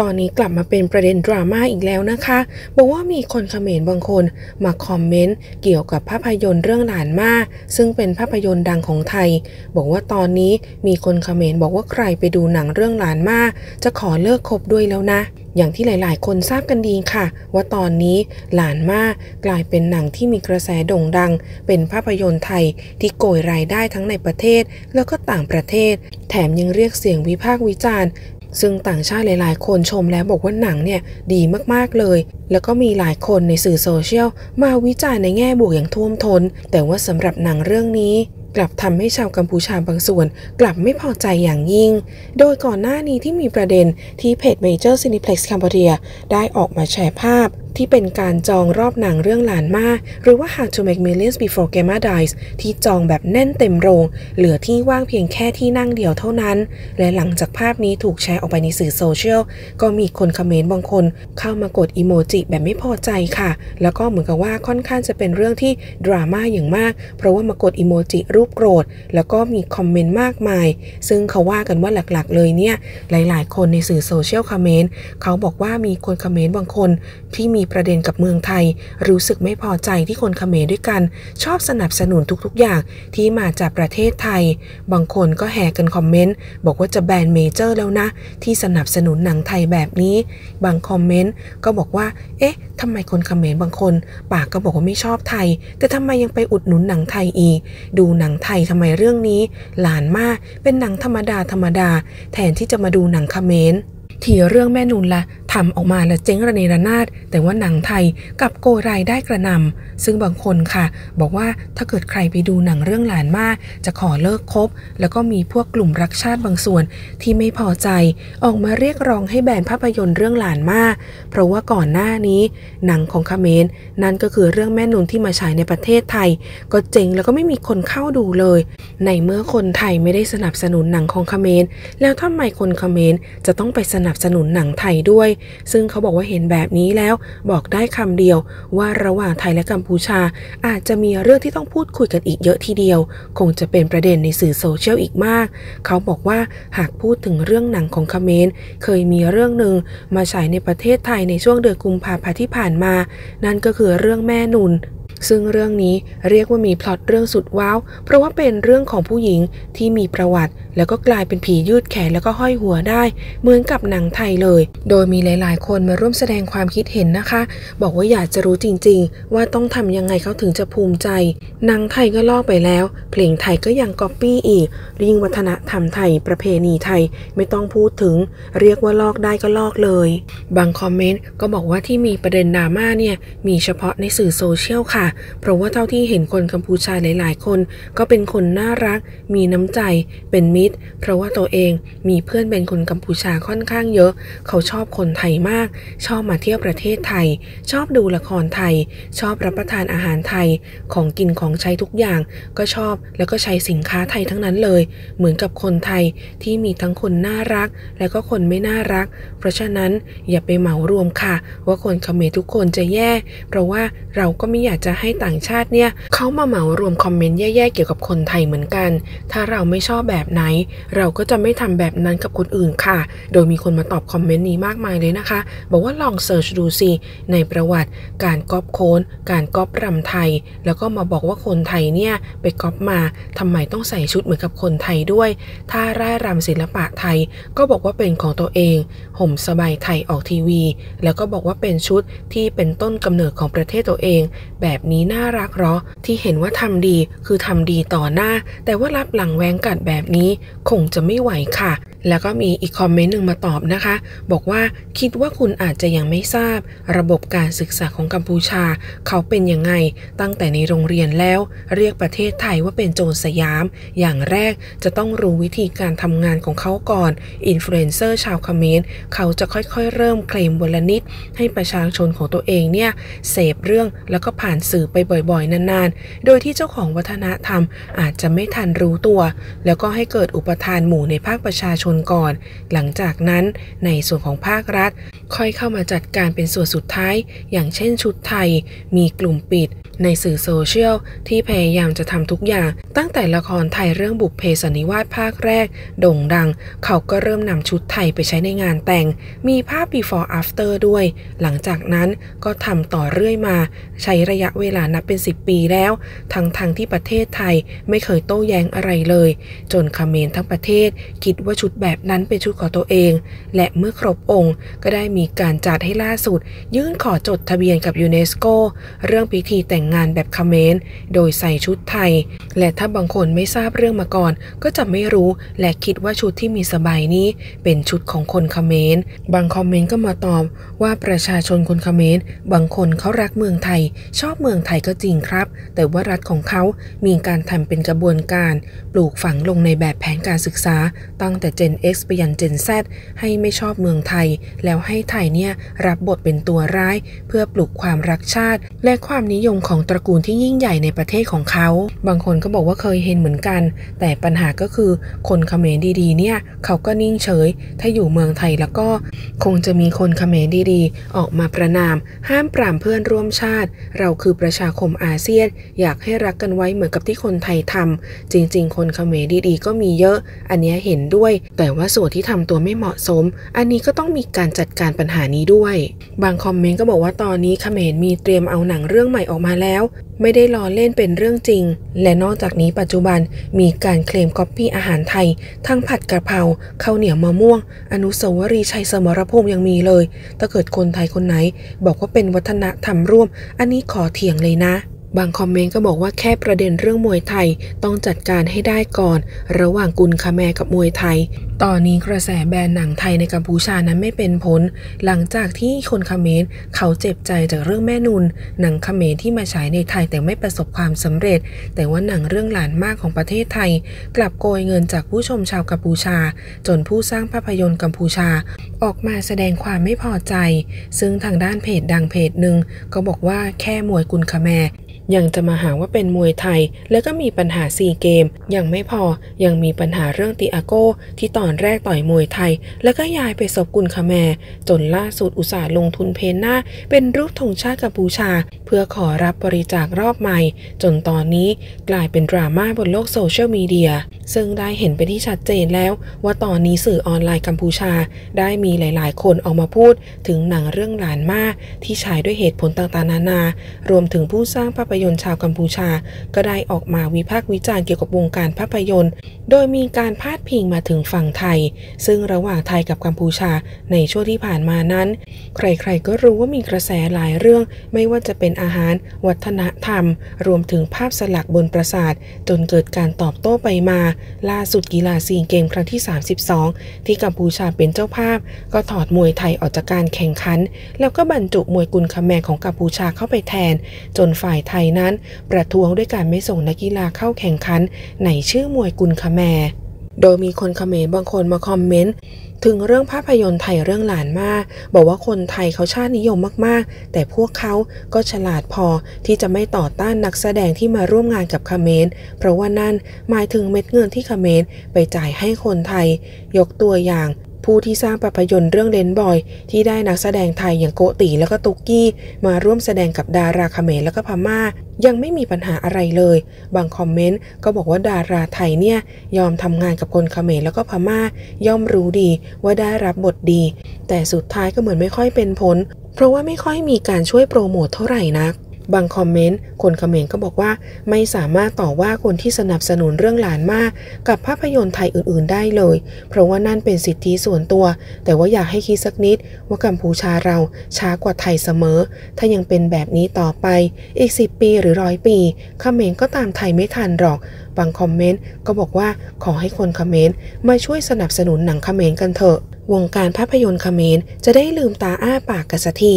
ตอนนี้กลับมาเป็นประเด็นดราม่าอีกแล้วนะคะบอกว่ามีคนเขมรบางคนมาคอมเมนต์เกี่ยวกับภาพยนตร์เรื่องหลานมาซึ่งเป็นภาพยนตร์ดังของไทยบอกว่าตอนนี้มีคนเขมรบอกว่าใครไปดูหนังเรื่องหลานมาจะขอเลิกคบด้วยแล้วนะอย่างที่หลายๆคนทราบกันดีค่ะว่าตอนนี้หลานมากลายเป็นหนังที่มีกระแสโด่งดังเป็นภาพยนตร์ไทยที่โกยรายได้ทั้งในประเทศแล้วก็ต่างประเทศแถมยังเรียกเสียงวิพากษ์วิจารณ์ซึ่งต่างชาติหลายๆคนชมแล้วบอกว่าหนังเนี่ยดีมากๆเลยแล้วก็มีหลายคนในสื่อโซเชียลมาวิจารณ์ในแง่บวกอย่างท่วมท้นแต่ว่าสำหรับหนังเรื่องนี้กลับทำให้ชาวกัมพูชาบางส่วนกลับไม่พอใจอย่างยิ่งโดยก่อนหน้านี้ที่มีประเด็นที่เพจ Major Cineplex Cambodia ได้ออกมาแชร์ภาพที่เป็นการจองรอบหนังเรื่องหลานมาหรือว่า How to Make Millions Before Gamma Dies ที่จองแบบแน่นเต็มโรงเหลือที่ว่างเพียงแค่ที่นั่งเดียวเท่านั้นและหลังจากภาพนี้ถูกแชร์ออกไปในสื่อโซเชียลก็มีคนคอมเมนต์บางคนเข้ามากดอีโมจิแบบไม่พอใจค่ะแล้วก็เหมือนกับว่าค่อนข้างจะเป็นเรื่องที่ดราม่าอย่างมากเพราะว่ามากดอีโมจิรูปโกรธแล้วก็มีคอมเมนต์มากมายซึ่งเขาว่ากันว่าหลักๆเลยเนี่ยหลายๆคนในสื่อโซเชียลคอมเมนต์เขาบอกว่ามีคนคอมเมนต์บางคนที่มีประเด็นกับเมืองไทยรู้สึกไม่พอใจที่คนเขมรด้วยกันชอบสนับสนุนทุกๆอย่างที่มาจากประเทศไทยบางคนก็แห่กันคอมเมนต์บอกว่าจะแบนเมเจอร์แล้วนะที่สนับสนุนหนังไทยแบบนี้บางคอมเมนต์ก็บอกว่าเอ๊ะทำไมคนเขมรบางคนปากก็บอกว่าไม่ชอบไทยแต่ทำไมยังไปอุดหนุนหนังไทยอีกดูหนังไทยทำไมเรื่องนี้หลานมากเป็นหนังธรรมดาแทนที่จะมาดูหนังเขมรที่เรื่องแม่นุนละทำออกมาแล้วเจ๊งระเนระนาดแต่ว่าหนังไทยกับโกยรายได้กระนำซึ่งบางคนค่ะบอกว่าถ้าเกิดใครไปดูหนังเรื่องหลานมาจะขอเลิกคบแล้วก็มีพวกกลุ่มรักชาติบางส่วนที่ไม่พอใจออกมาเรียกร้องให้แบนภาพยนตร์เรื่องหลานมาเพราะว่าก่อนหน้านี้หนังของเขมรนั่นก็คือเรื่องแม่นุนที่มาฉายในประเทศไทยก็เจ๊งแล้วก็ไม่มีคนเข้าดูเลยในเมื่อคนไทยไม่ได้สนับสนุนหนังของเขมรแล้วทำไมคนเขมรจะต้องไปสนับสนุนหนังไทยด้วยซึ่งเขาบอกว่าเห็นแบบนี้แล้วบอกได้คำเดียวว่าระหว่างไทยและกัมพูชาอาจจะมีเรื่องที่ต้องพูดคุยกันอีกเยอะทีเดียวคงจะเป็นประเด็นในสื่อโซเชียลอีกมากเขาบอกว่าหากพูดถึงเรื่องหนังของเขมรเคยมีเรื่องหนึ่งมาฉายในประเทศไทยในช่วงเดือนกุมภาพันธ์ที่ผ่านมานั่นก็คือเรื่องแม่นุนซึ่งเรื่องนี้เรียกว่ามีพล็อตเรื่องสุดว้าวเพราะว่าเป็นเรื่องของผู้หญิงที่มีประวัติแล้วก็กลายเป็นผียืดแขนแล้วก็ห้อยหัวได้เหมือนกับหนังไทยเลยโดยมีหลายๆคนมาร่วมแสดงความคิดเห็นนะคะบอกว่าอยากจะรู้จริงๆว่าต้องทำยังไงเขาถึงจะภูมิใจหนังไทยก็ลอกไปแล้วเพลงไทยก็ยังก๊อปปี้อีกยิ่งวัฒนธรรมไทยประเพณีไทยไม่ต้องพูดถึงเรียกว่าลอกได้ก็ลอกเลยบางคอมเมนต์ก็บอกว่าที่มีประเด็นดราม่าเนี่ยมีเฉพาะในสื่อโซเชียลค่ะเพราะว่าเท่าที่เห็นคนกัมพูชาหลายๆคนก็เป็นคนน่ารักมีน้ำใจเป็นมิตรเพราะว่าตัวเองมีเพื่อนเป็นคนกัมพูชาค่อนข้างเยอะเขาชอบคนไทยมากชอบมาเที่ยวประเทศไทยชอบดูละครไทยชอบรับประทานอาหารไทยของกินของใช้ทุกอย่างก็ชอบแล้วก็ใช้สินค้าไทยทั้งนั้นเลยเหมือนกับคนไทยที่มีทั้งคนน่ารักและก็คนไม่น่ารักเพราะฉะนั้นอย่าไปเหมารวมค่ะว่าคนเขมรทุกคนจะแย่เพราะว่าเราก็ไม่อยากจะให้ต่างชาติเนี่ยเขามาเหมารวมคอมเมนต์แย่ๆเกี่ยวกับคนไทยเหมือนกันถ้าเราไม่ชอบแบบไหนเราก็จะไม่ทำแบบนั้นกับคนอื่นค่ะโดยมีคนมาตอบคอมเมนต์นี้มากมายเลยนะคะบอกว่าลองเสิร์ชดูสิในประวัติการก๊อปโค้ดการก๊อปรำไทยแล้วก็มาบอกว่าคนไทยเนี่ยไปก๊อปมาทำไมต้องใส่ชุดเหมือนกับคนไทยด้วยถ้าร่ายรำศิลปะไทยก็บอกว่าเป็นของตัวเองห่มสบายไทยออกทีวีแล้วก็บอกว่าเป็นชุดที่เป็นต้นกำเนิดของประเทศตัวเองแบบนี้น่ารักเหรอที่เห็นว่าทำดีคือทำดีต่อหน้าแต่ว่ารับหลังแว้งกัดแบบนี้คงจะไม่ไหวค่ะแล้วก็มีอีกคอมเมนต์หนึ่งมาตอบนะคะบอกว่าคิดว่าคุณอาจจะยังไม่ทราบระบบการศึกษาของกัมพูชาเขาเป็นยังไงตั้งแต่ในโรงเรียนแล้วเรียกประเทศไทยว่าเป็นโจรสยามอย่างแรกจะต้องรู้วิธีการทำงานของเขาก่อนอินฟลูเอนเซอร์ชาวเขมรเขาจะค่อยๆเริ่มเคลมวันละนิดให้ประชาชนของตัวเองเนี่ยเสพเรื่องแล้วก็ผ่านสื่อไปบ่อยๆนานๆโดยที่เจ้าของวัฒนธรรมอาจจะไม่ทันรู้ตัวแล้วก็ให้เกิดอุปทานหมู่ในภาคประชาชนก่อนหลังจากนั้นในส่วนของภาครัฐค่อยเข้ามาจัดการเป็นส่วนสุดท้ายอย่างเช่นชุดไทยมีกลุ่มปิด ในสื่อโซเชียลที่พยายามจะทำทุกอย่างตั้งแต่ละครไทยเรื่องบุพเพสันนิวาสภาคแรกโด่งดังเขาก็เริ่มนำชุดไทยไปใช้ในงานแต่งมีภาพ before after ด้วยหลังจากนั้นก็ทำต่อเรื่อยมาใช้ระยะเวลานับเป็น10 ปีแล้วทั้งที่ประเทศไทยไม่เคยโต้แย้งอะไรเลยจนเขมรทั้งประเทศคิดว่าชุดแบบนั้นเป็นชุดของตัวเองและเมื่อครบองค์ก็ได้มีการจัดให้ล่าสุดยื่นขอจดทะเบียนกับยูเนสโกเรื่องพิธีแต่งงานแบบเขมรโดยใส่ชุดไทยและถ้าบางคนไม่ทราบเรื่องมาก่อนก็จะไม่รู้และคิดว่าชุดที่มีสบายนี้เป็นชุดของคนเขมรบางคอมเมนต์ก็มาตอบว่าประชาชนคนเขมรบางคนเขารักเมืองไทยชอบเมืองไทยก็จริงครับแต่ว่ารัฐของเขามีการทำเป็นกระบวนการปลูกฝังลงในแบบแผนการศึกษาตั้งแต่ Gen X ไปยัน Gen Z ให้ไม่ชอบเมืองไทยแล้วให้ไทยเนี่ยรับบทเป็นตัวร้ายเพื่อปลุกความรักชาติและความนิยมของตระกูลที่ยิ่งใหญ่ในประเทศของเขาบางคนก็บอกว่าเคยเห็นเหมือนกันแต่ปัญหาก็คือคนเขมรดีๆเนี่ยเขาก็นิ่งเฉยถ้าอยู่เมืองไทยแล้วก็คงจะมีคนเขมรดีๆออกมาประณามห้ามปรามเพื่อนร่วมชาติเราคือประชาคมอาเซียนอยากให้รักกันไว้เหมือนกับที่คนไทยทำจริงๆคนเขมรดีๆก็มีเยอะอันนี้เห็นด้วยแต่ว่าส่วนที่ทำตัวไม่เหมาะสมอันนี้ก็ต้องมีการจัดการปัญหานี้ด้วยบางคอมเมนต์ก็บอกว่าตอนนี้เขมรมีเตรียมเอาหนังเรื่องใหม่ออกมาแล้วไม่ได้ล้อเล่นเป็นเรื่องจริงและนอกจากนี้ปัจจุบันมีการเคลมก๊อปปี้อาหารไทยทั้งผัดกระเพราข้าวเหนียวมะม่วงอนุสาวรีย์ชัยสมรภูมิยังมีเลยถ้าเกิดคนไทยคนไหนบอกว่าเป็นวัฒนธรรมร่วมอันนี้ขอเถียงเลยนะบางคอมเมนต์ก็บอกว่าแค่ประเด็นเรื่องมวยไทยต้องจัดการให้ได้ก่อนระหว่างกุนคาแมกับมวยไทยตอนนี้กระแสแบนหนังไทยในกัมพูชานั้นไม่เป็นผลหลังจากที่คนเขมรเขาเจ็บใจจากเรื่องแม่นุนหนังเขมรที่มาฉายในไทยแต่ไม่ประสบความสำเร็จแต่ว่าหนังเรื่องหลานมากของประเทศไทยกลับโกยเงินจากผู้ชมชาวกัมพูชาจนผู้สร้างภาพยนตร์กัมพูชาออกมาแสดงความไม่พอใจซึ่งทางด้านเพจดังเพจหนึ่งก็บอกว่าแค่มวยกุนคาแมยังจะมาหาว่าเป็นมวยไทยแล้วก็มีปัญหา4 เกมยังไม่พอยังมีปัญหาเรื่องติอาโก้ที่ตอนแรกต่อยมวยไทยแล้วก็ย้ายไปซบกุนคาแมจนล่าสุดอุตส่าห์ลงทุนเพนหน้าเป็นรูปธงชาติกัมพูชาเพื่อขอรับบริจาครอบใหม่จนตอนนี้กลายเป็นดราม่าบนโลกโซเชียลมีเดียซึ่งได้เห็นไปที่ชัดเจนแล้วว่าตอนนี้สื่อออนไลน์กัมพูชาได้มีหลายๆคนออกมาพูดถึงหนังเรื่องหลานมาที่ฉายด้วยเหตุผลต่างๆนานารวมถึงผู้สร้างภาพยนตร์ชาวกัมพูชาก็ได้ออกมาวิพากษ์วิจารณ์เกี่ยวกับวงการภาพยนตร์โดยมีการพาดพิงมาถึงฝั่งไทยซึ่งระหว่างไทยกับกัมพูชาในช่วงที่ผ่านมานั้นใครๆก็รู้ว่ามีกระแสหลายเรื่องไม่ว่าจะเป็นอาหารวัฒนธรรมรวมถึงภาพสลักบนปราสาทจนเกิดการตอบโต้ไปมาล่าสุดกีฬาซีเกมครั้งที่32ที่กัมพูชาเป็นเจ้าภาพก็ถอดมวยไทยออกจากการแข่งขันแล้วก็บรรจุมวยกุนคาแมของกัมพูชาเข้าไปแทนจนฝ่ายไทยนั้นประท้วงด้วยการไม่ส่งนักกีฬาเข้าแข่งขันในชื่อมวยกุนคาแมโดยมีคนเขมรบางคนมาคอมเมนต์ถึงเรื่องภาพยนตร์ไทยเรื่องหลานมาบอกว่าคนไทยเขาชาตินิยมมากๆแต่พวกเขาก็ฉลาดพอที่จะไม่ต่อต้านนักแสดงที่มาร่วมงานกับเขมรเพราะว่านั่นหมายถึงเม็ดเงินที่เขมรไปจ่ายให้คนไทยยกตัวอย่างผู้ที่สร้างภาพยนตร์เรื่องเลนบอยที่ได้นักแสดงไทยอย่างโกติแล้วก็ตุกกี้มาร่วมแสดงกับดาราเขมรแล้วก็พม่ายังไม่มีปัญหาอะไรเลยบางคอมเมนต์ก็บอกว่าดาราไทยเนี่ยยอมทำงานกับคนเขมรแล้วก็พม่าย่อมรู้ดีว่าได้รับบทดีแต่สุดท้ายก็เหมือนไม่ค่อยเป็นผลเพราะว่าไม่ค่อยมีการช่วยโปรโมทเท่าไหร่นักบางคอมเมนต์คนเขมรก็บอกว่าไม่สามารถต่อว่าคนที่สนับสนุนเรื่องหลานมากกับภาพยนตร์ไทยอื่นๆได้เลยเพราะว่านั่นเป็นสิทธิส่วนตัวแต่ว่าอยากให้คิดสักนิดว่ากัมพูชาเราช้ากว่าไทยเสมอถ้ายังเป็นแบบนี้ต่อไปอีก10 ปีหรือ100 ปีเขมรก็ตามไทยไม่ทันหรอกบางคอมเมนต์ก็บอกว่าขอให้คนเขมรมาช่วยสนับสนุนหนังเขมรกันเถอะวงการภาพยนตร์เขมรจะได้ลืมตาอ้าปากกันสักที